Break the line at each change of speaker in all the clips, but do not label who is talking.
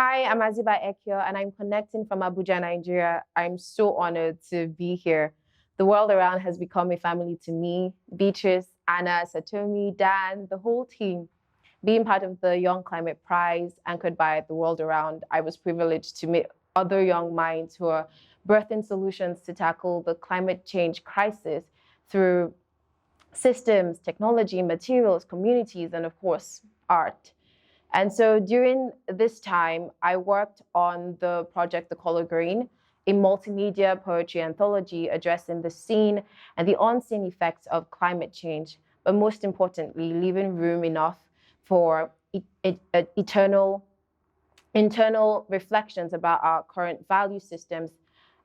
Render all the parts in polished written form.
Hi, I'm Aziba Ekio, and I'm connecting from Abuja, Nigeria. I'm so honored to be here. The world around has become a family to me. Beatrice, Anna, Satomi, Dan, the whole team. Being part of the Young Climate Prize, anchored by the world around, I was privileged to meet other young minds who are birthing solutions to tackle the climate change crisis through systems, technology, materials, communities, and of course, art. And so during this time, I worked on the project The Color Green, a multimedia poetry anthology addressing the seen and the unseen effects of climate change, but most importantly, leaving room enough for internal reflections about our current value systems.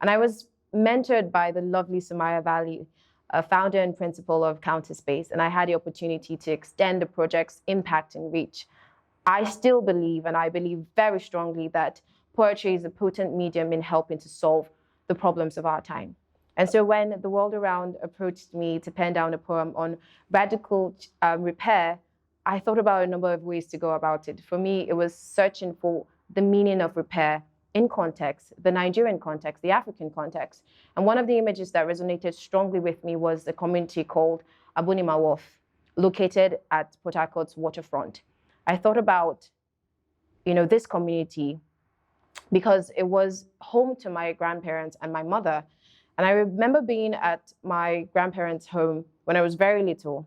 And I was mentored by the lovely Sumaya Valley, a founder and principal of Counterspace, and I had the opportunity to extend the project's impact and reach. I still believe, and I believe very strongly, that poetry is a potent medium in helping to solve the problems of our time. And so when the world around approached me to pen down a poem on radical repair, I thought about a number of ways to go about it. For me, it was searching for the meaning of repair in context, the Nigerian context, the African context. And one of the images that resonated strongly with me was a community called Abonnema Wharf, located at Port Harcourt's waterfront. I thought about, this community because it was home to my grandparents and my mother. And I remember being at my grandparents' home when I was very little.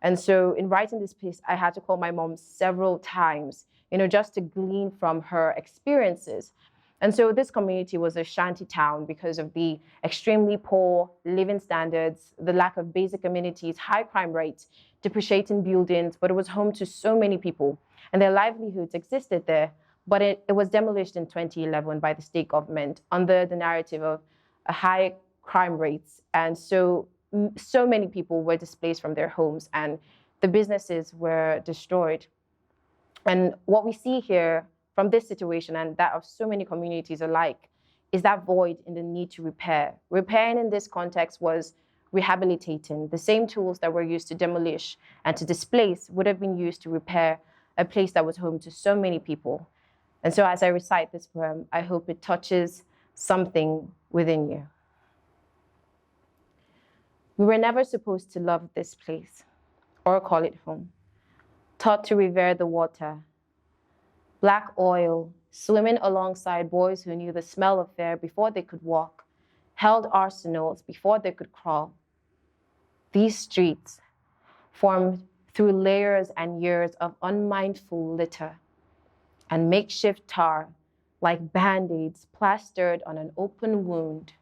And so in writing this piece, I had to call my mom several times, just to glean from her experiences. And so this community was a shanty town because of the extremely poor living standards, the lack of basic amenities, high crime rates, depreciating buildings, but it was home to so many people. And their livelihoods existed there, but it was demolished in 2011 by the state government under the narrative of a high crime rates. And so many people were displaced from their homes and the businesses were destroyed. And what we see here from this situation and that of so many communities alike is that void in the need to repair. Repairing in this context was rehabilitating. The same tools that were used to demolish and to displace would have been used to repair a place that was home to so many people. And so as I recite this poem, I hope it touches something within you. We were never supposed to love this place or call it home. Taught to revere the water, black oil, swimming alongside boys who knew the smell of fare before they could walk, held arsenals before they could crawl. These streets formed through layers and years of unmindful litter and makeshift tar like band-aids plastered on an open wound,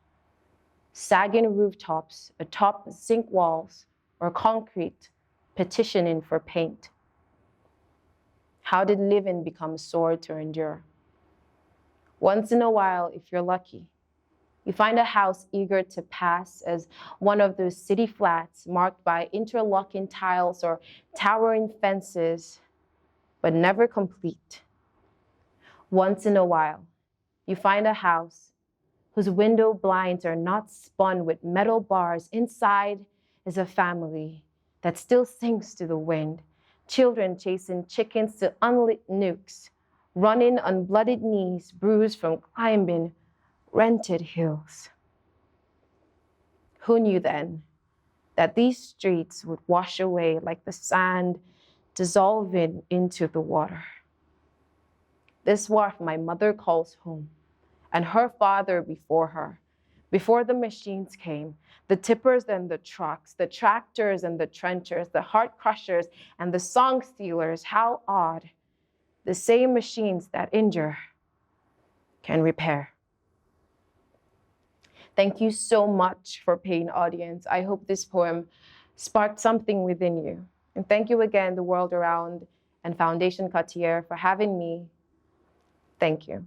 sagging rooftops atop zinc walls or concrete petitioning for paint. How did living become sore to endure? Once in a while, if you're lucky, you find a house eager to pass as one of those city flats marked by interlocking tiles or towering fences, but never complete. Once in a while, you find a house whose window blinds are not spun with metal bars. Inside is a family that still sings to the wind, children chasing chickens to unlit nukes, running on bloodied knees, bruised from climbing rented hills. Who knew then that these streets would wash away like the sand dissolving into the water? This wharf my mother calls home, and her father before her. Before the machines came, the tippers and the trucks, the tractors and the trenchers, the heart crushers and the song stealers, how odd. The same machines that injure can repair. Thank you so much for paying audience. I hope this poem sparked something within you. And thank you again, the world around and Foundation Cartier, for having me. Thank you.